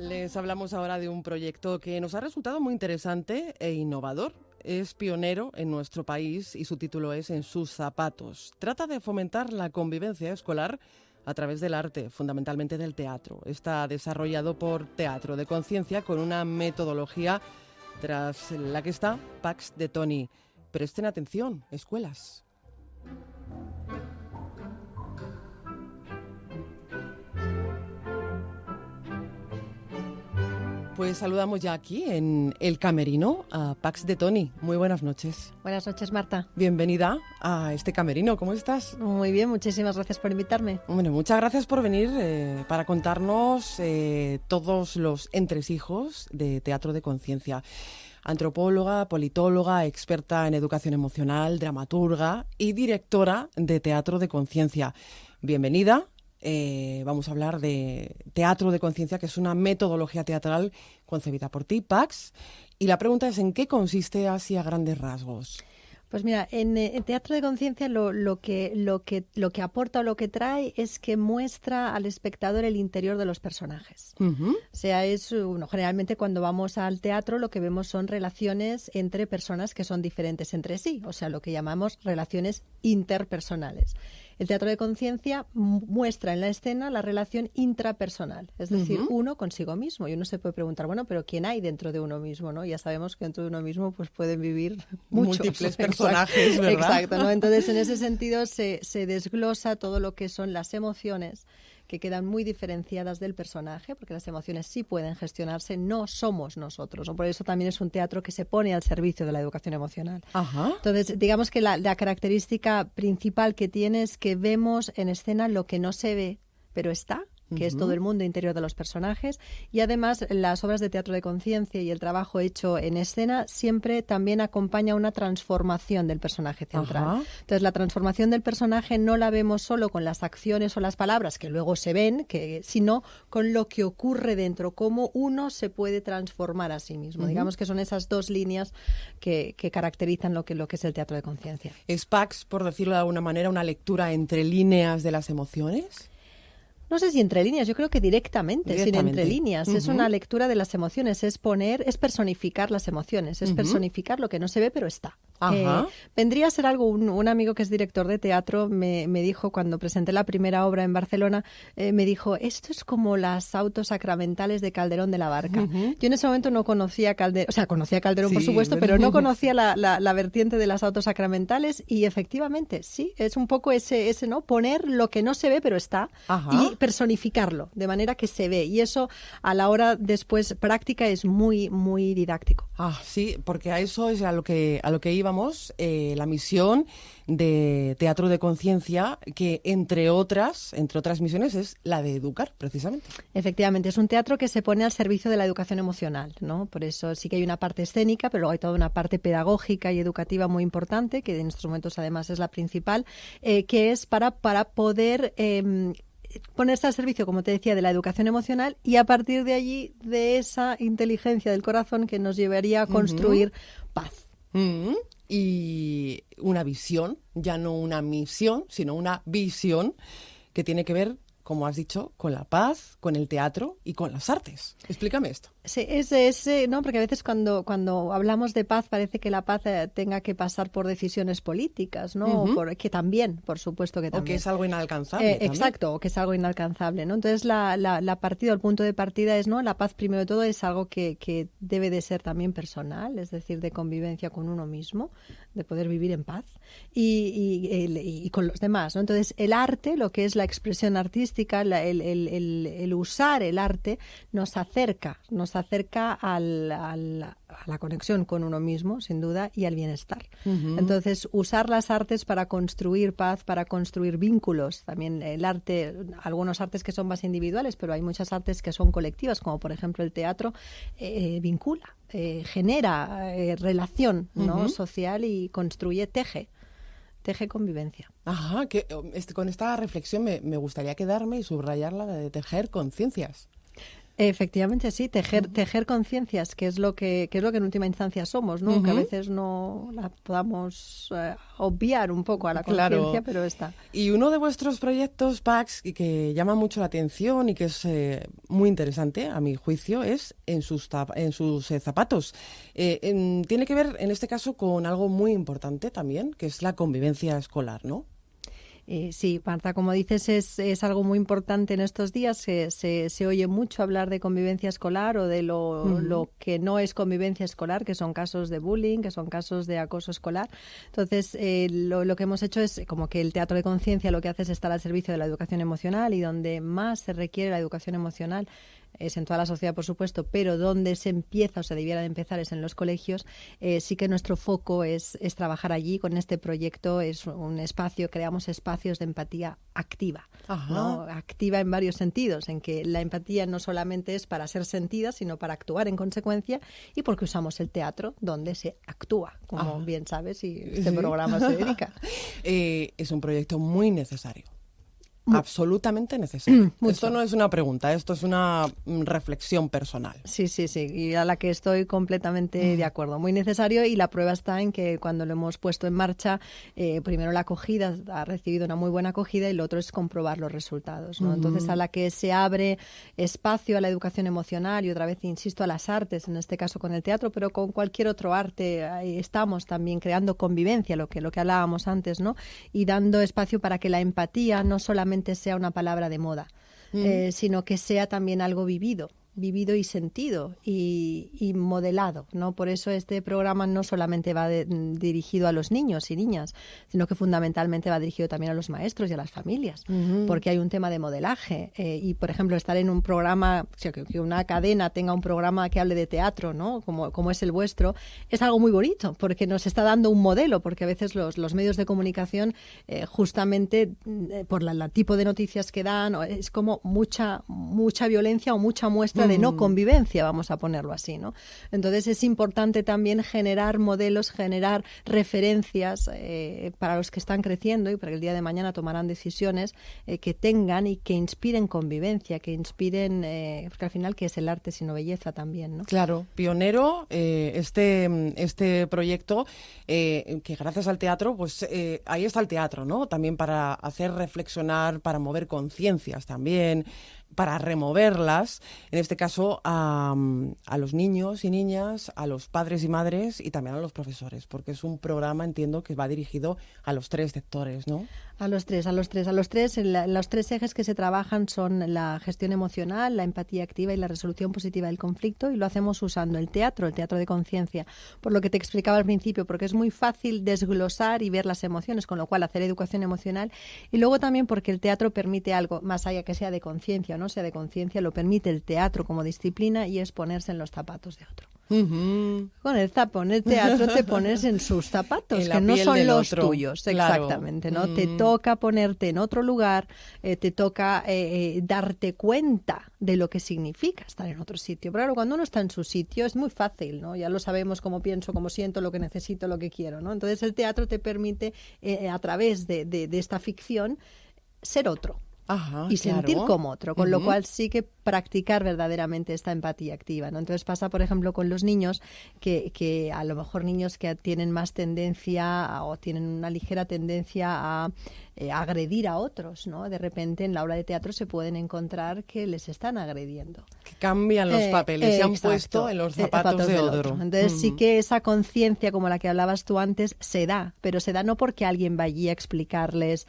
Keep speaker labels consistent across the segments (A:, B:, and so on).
A: Les hablamos ahora de un proyecto que nos ha resultado muy interesante e innovador. Es pionero en nuestro país y su título es En sus zapatos. Trata de fomentar la convivencia escolar a través del arte, fundamentalmente del teatro. Está desarrollado por Teatro de Conciencia con una metodología tras la que está Pax de Toni. Presten atención, escuelas. Pues saludamos ya aquí en el camerino a Pax de Toni. Muy buenas noches.
B: Buenas noches, Marta.
A: Bienvenida a este camerino. ¿Cómo estás?
B: Muy bien, muchísimas gracias por invitarme.
A: Bueno, muchas gracias por venir para contarnos todos los entresijos de Teatro de Conciencia. Antropóloga, politóloga, experta en educación emocional, dramaturga y directora de Teatro de Conciencia. Bienvenida. Vamos a hablar de Teatro de Conciencia, que es una metodología teatral concebida por ti, Pax. Y la pregunta es, ¿en qué consiste así a grandes rasgos?
B: Pues mira, en Teatro de Conciencia lo que aporta o lo que trae es que muestra al espectador el interior de los personajes.
A: Uh-huh.
B: O sea, generalmente cuando vamos al teatro lo que vemos son relaciones entre personas que son diferentes entre sí, o sea, lo que llamamos relaciones interpersonales. El Teatro de Conciencia muestra en la escena la relación intrapersonal, es decir, uno consigo mismo. Y uno se puede preguntar, bueno, ¿pero quién hay dentro de uno mismo? ¿No? Ya sabemos que dentro de uno mismo pues pueden vivir
A: múltiples personajes, ¿verdad?
B: Exacto, ¿no? Entonces, en ese sentido se desglosa todo lo que son las emociones, que quedan muy diferenciadas del personaje, porque las emociones sí pueden gestionarse, no somos nosotros, ¿no? Por eso también es un teatro que se pone al servicio de la educación emocional.
A: Ajá.
B: Entonces, digamos que la característica principal que tiene es que vemos en escena lo que no se ve, pero está, que es todo el mundo interior de los personajes, y además las obras de Teatro de Conciencia y el trabajo hecho en escena siempre también acompaña una transformación del personaje central.
A: Ajá.
B: Entonces, la transformación del personaje no la vemos solo con las acciones o las palabras, que luego se ven, sino con lo que ocurre dentro, cómo uno se puede transformar a sí mismo. Digamos que son esas dos líneas que caracterizan lo que es el Teatro de Conciencia.
A: ¿Es Pax, por decirlo de alguna manera, una lectura entre líneas de las emociones?
B: No sé si entre líneas, yo creo que directamente. Sin entre líneas. Es una lectura de las emociones, es personificar las emociones, es personificar lo que no se ve pero está. Vendría a ser algo, un amigo que es director de teatro me dijo cuando presenté la primera obra en Barcelona, me dijo, esto es como las autos sacramentales de Calderón de la Barca. Yo en ese momento no conocía Calderón, o sea, conocía a Calderón, sí, por supuesto, pero no conocía la vertiente de las autos sacramentales y efectivamente, sí, es un poco ese ¿no? Poner lo que no se ve pero está. Y personificarlo, de manera que se ve. Y eso, a la hora después práctica, es muy, muy didáctico.
A: Sí, porque a eso es a lo que íbamos, la misión de Teatro de Conciencia, que entre otras misiones es la de educar, precisamente.
B: Efectivamente, es un teatro que se pone al servicio de la educación emocional, ¿no? Por eso sí que hay una parte escénica, pero luego hay toda una parte pedagógica y educativa muy importante, que en estos momentos además es la principal, que es para poder ponerse al servicio, como te decía, de la educación emocional y a partir de allí, de esa inteligencia del corazón que nos llevaría a construir paz.
A: Y una visión, ya no una misión, sino una visión que tiene que ver, como has dicho, con la paz, con el teatro y con las artes. Explícame esto.
B: Sí, no, porque a veces cuando hablamos de paz parece que la paz tenga que pasar por decisiones políticas, ¿no? Que también, por supuesto que también.
A: O que es algo inalcanzable.
B: Exacto, o que es algo inalcanzable, ¿no? Entonces la partida, el punto de partida es, ¿no? La paz, primero de todo, es algo que debe de ser también personal, es decir, de convivencia con uno mismo, de poder vivir en paz y con los demás, ¿no? Entonces el arte, lo que es la expresión artística, el usar el arte, nos acerca a la conexión con uno mismo, sin duda, y al bienestar. Entonces, usar las artes para construir paz, para construir vínculos. También el arte, algunos artes que son más individuales, pero hay muchas artes que son colectivas, como por ejemplo el teatro, vincula, genera relación, ¿no? social y construye, teje convivencia.
A: Ajá, con esta reflexión me gustaría quedarme y subrayarla de tejer conciencias.
B: Efectivamente, sí, tejer conciencias, que es lo que en última instancia somos, ¿no? Que a veces no la podamos obviar un poco a la conciencia, pero está.
A: Y uno de vuestros proyectos, Pax, y que llama mucho la atención y que es muy interesante, a mi juicio, es en sus zapatos. Tiene que ver, en este caso, con algo muy importante también, que es la convivencia escolar, ¿no?
B: Sí, Marta, como dices, es algo muy importante en estos días. Se oye mucho hablar de convivencia escolar o de lo que no es convivencia escolar, que son casos de bullying, que son casos de acoso escolar. Entonces, lo que hemos hecho es como que el teatro de conciencia lo que hace es estar al servicio de la educación emocional, y donde más se requiere la educación emocional es en toda la sociedad, por supuesto, pero donde se empieza o se debiera de empezar es en los colegios. Sí que nuestro foco es trabajar allí. Con este proyecto es un espacio, creamos espacios de empatía activa, ¿no? Activa en varios sentidos, en que la empatía no solamente es para ser sentida, sino para actuar en consecuencia, y porque usamos el teatro donde se actúa, como bien sabes, y este programa se dedica.
A: Es un proyecto muy necesario. Absolutamente necesario. Esto no es una pregunta, esto es una reflexión personal.
B: Sí, y a la que estoy completamente de acuerdo. Muy necesario, y la prueba está en que cuando lo hemos puesto en marcha, primero la acogida ha recibido una muy buena acogida, y lo otro es comprobar los resultados, ¿no? Entonces, a la que se abre espacio a la educación emocional, y otra vez insisto, a las artes, en este caso con el teatro, pero con cualquier otro arte, ahí estamos también creando convivencia, lo que hablábamos antes, ¿no? Y dando espacio para que la empatía no solamente sea una palabra de moda, sino que sea también algo vivido y sentido y modelado, ¿no? Por eso este programa no solamente va dirigido a los niños y niñas, sino que fundamentalmente va dirigido también a los maestros y a las familias, porque hay un tema de modelaje, y, por ejemplo, estar en un programa, o sea, que una cadena tenga un programa que hable de teatro, ¿no? Como es el vuestro, es algo muy bonito, porque nos está dando un modelo, porque a veces los medios de comunicación, justamente por el tipo de noticias que dan, es como mucha violencia o mucha muestra de no convivencia, vamos a ponerlo así, ¿no? Entonces es importante también generar modelos, generar referencias para los que están creciendo y para que el día de mañana tomarán decisiones que tengan y que inspiren convivencia, que inspiren, porque al final, ¿qué es el arte sino belleza también, ¿no?
A: Claro, pionero este proyecto, que gracias al teatro, pues ahí está el teatro, ¿no? También para hacer reflexionar, para mover conciencias también, para removerlas, en este caso a los niños y niñas, a los padres y madres y también a los profesores, porque es un programa, entiendo, que va dirigido a los 3 sectores, ¿no?
B: A los tres. Los 3 ejes que se trabajan son la gestión emocional, la empatía activa y la resolución positiva del conflicto, y lo hacemos usando el teatro de conciencia, por lo que te explicaba al principio, porque es muy fácil desglosar y ver las emociones, con lo cual hacer educación emocional, y luego también porque el teatro permite algo, más allá que sea de conciencia o no sea de conciencia, lo permite el teatro como disciplina, y es ponerse en los zapatos de otro. Con el teatro te pones en sus zapatos, que no son los tuyos, claro. Exactamente, ¿no? Te toca ponerte en otro lugar, te toca darte cuenta de lo que significa estar en otro sitio. Pero claro, cuando uno está en su sitio es muy fácil, ¿no? Ya lo sabemos, cómo pienso, cómo siento, lo que necesito, lo que quiero, ¿no? Entonces el teatro te permite, a través de esta ficción, ser otro. Y sentir como otro, con lo cual sí que practicar verdaderamente esta empatía activa, ¿no? Entonces pasa, por ejemplo, con los niños que a lo mejor niños que tienen más tendencia o tienen una ligera tendencia a agredir a otros, ¿no? De repente en la aula de teatro se pueden encontrar que les están agrediendo.
A: Que cambian los papeles, se han puesto en los zapatos de otro.
B: Entonces sí que esa conciencia, como la que hablabas tú antes, se da, pero se da no porque alguien va allí a explicarles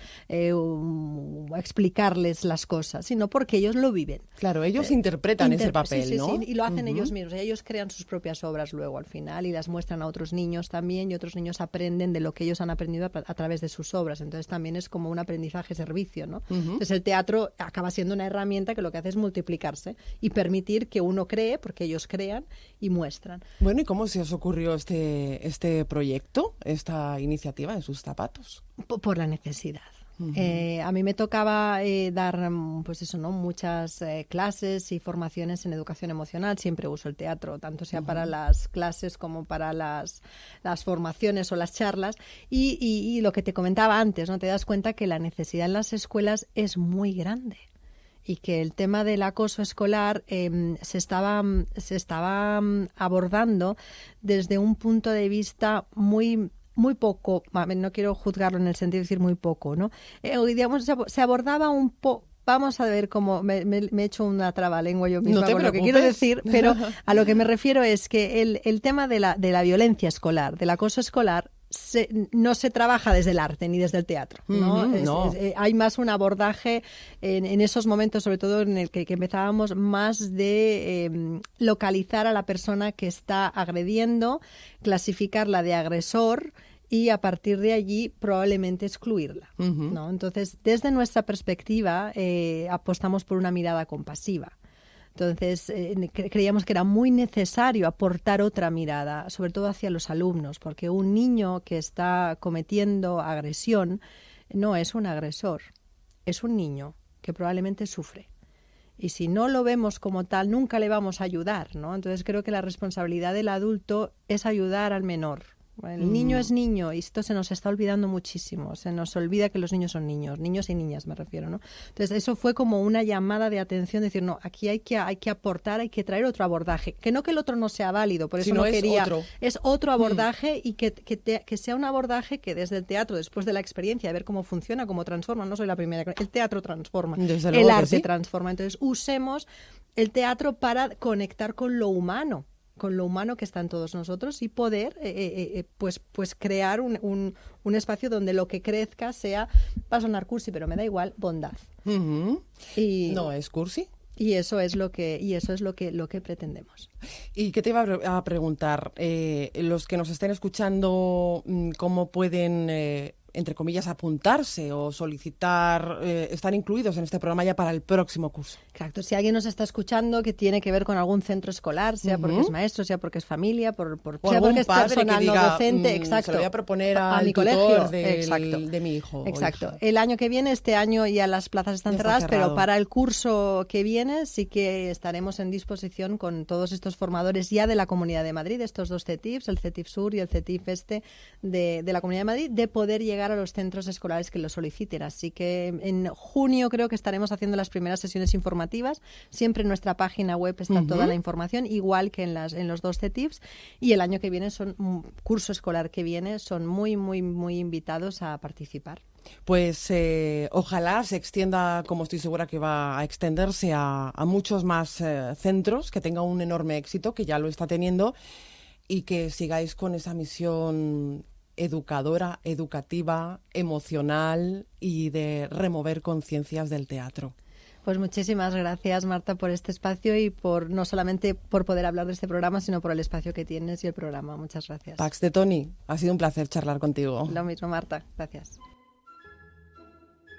B: las cosas, sino porque ellos lo viven.
A: Claro, ellos interpretan ese papel, ¿no?
B: Sí, y lo hacen ellos mismos. Ellos crean sus propias obras luego al final y las muestran a otros niños también, y otros niños aprenden de lo que ellos han aprendido a través de sus obras. Entonces también es como un aprendizaje-servicio, ¿no? Entonces el teatro acaba siendo una herramienta que lo que hace es multiplicarse y permitir que uno cree, porque ellos crean y muestran.
A: Bueno, ¿y cómo se os ocurrió este proyecto, esta iniciativa en sus zapatos?
B: Por la necesidad. A mí me tocaba dar, pues eso, ¿no? Muchas clases y formaciones en educación emocional. Siempre uso el teatro, tanto sea para las clases como para las formaciones o las charlas. Y lo que te comentaba antes, ¿no? Te das cuenta que la necesidad en las escuelas es muy grande. y que el tema del acoso escolar se estaba abordando desde un punto de vista muy poco, no quiero juzgarlo en el sentido de decir muy poco, ¿no? Digamos, se abordaba un poco. Vamos a ver cómo me he hecho una trabalengua yo misma con lo que quiero decir, pero a lo que me refiero es que el tema de la violencia escolar, del acoso escolar, no se trabaja desde el arte ni desde el teatro, ¿no? Hay más un abordaje en esos momentos, sobre todo en el que empezábamos, más de localizar a la persona que está agrediendo, clasificarla de agresor y a partir de allí probablemente excluirla, ¿no? Entonces, desde nuestra perspectiva, apostamos por una mirada compasiva. Entonces, creíamos que era muy necesario aportar otra mirada, sobre todo hacia los alumnos, porque un niño que está cometiendo agresión no es un agresor, es un niño que probablemente sufre. Y si no lo vemos como tal, nunca le vamos a ayudar, ¿no? Entonces, creo que la responsabilidad del adulto es ayudar al menor. El niño es niño y esto se nos está olvidando muchísimo. Se nos olvida que los niños son niños y niñas me refiero, ¿no? Entonces eso fue como una llamada de atención, decir, no, aquí hay que aportar, hay que traer otro abordaje. Que no que el otro no sea válido, por eso
A: si no
B: quería.
A: Otro.
B: Es otro abordaje y que sea un abordaje que desde el teatro, después de la experiencia, de ver cómo funciona, cómo transforma, no soy la primera, el teatro transforma, el arte transforma. Entonces usemos el teatro para conectar con lo humano que está en todos nosotros y poder pues crear un espacio donde lo que crezca sea, va a sonar cursi, pero me da igual, bondad.
A: ¿No es cursi?
B: Y eso es lo que pretendemos.
A: ¿Y qué te iba a preguntar? Los que nos estén escuchando, ¿cómo pueden entre comillas, apuntarse o solicitar, estar incluidos en este programa ya para el próximo curso?
B: Exacto. Si alguien nos está escuchando que tiene que ver con algún centro escolar, sea porque es maestro, sea porque es familia, sea porque es personal no docente, exacto.
A: Se lo voy a proponer
B: a mi
A: tutor
B: colegio
A: de mi hijo.
B: Exacto. El año que viene, este año ya las plazas están cerradas, pero para el curso que viene sí que estaremos en disposición con todos estos formadores ya de la Comunidad de Madrid, estos dos CETIFs, el CETIF Sur y el CETIF de la Comunidad de Madrid, de poder llegar a los centros escolares que lo soliciten. Así que en junio creo que estaremos haciendo las primeras sesiones informativas. Siempre en nuestra página web está toda la información, igual que en los dos CETIFs. Y el año que viene, curso escolar que viene, son muy, muy, muy invitados a participar.
A: Pues ojalá se extienda, como estoy segura que va a extenderse a muchos más centros, que tenga un enorme éxito, que ya lo está teniendo, y que sigáis con esa misión educadora, educativa, emocional y de remover conciencias del teatro.
B: Pues muchísimas gracias, Marta, por este espacio y no solamente por poder hablar de este programa, sino por el espacio que tienes y el programa. Muchas gracias.
A: Pax de Toni, ha sido un placer charlar contigo.
B: Lo mismo, Marta. Gracias.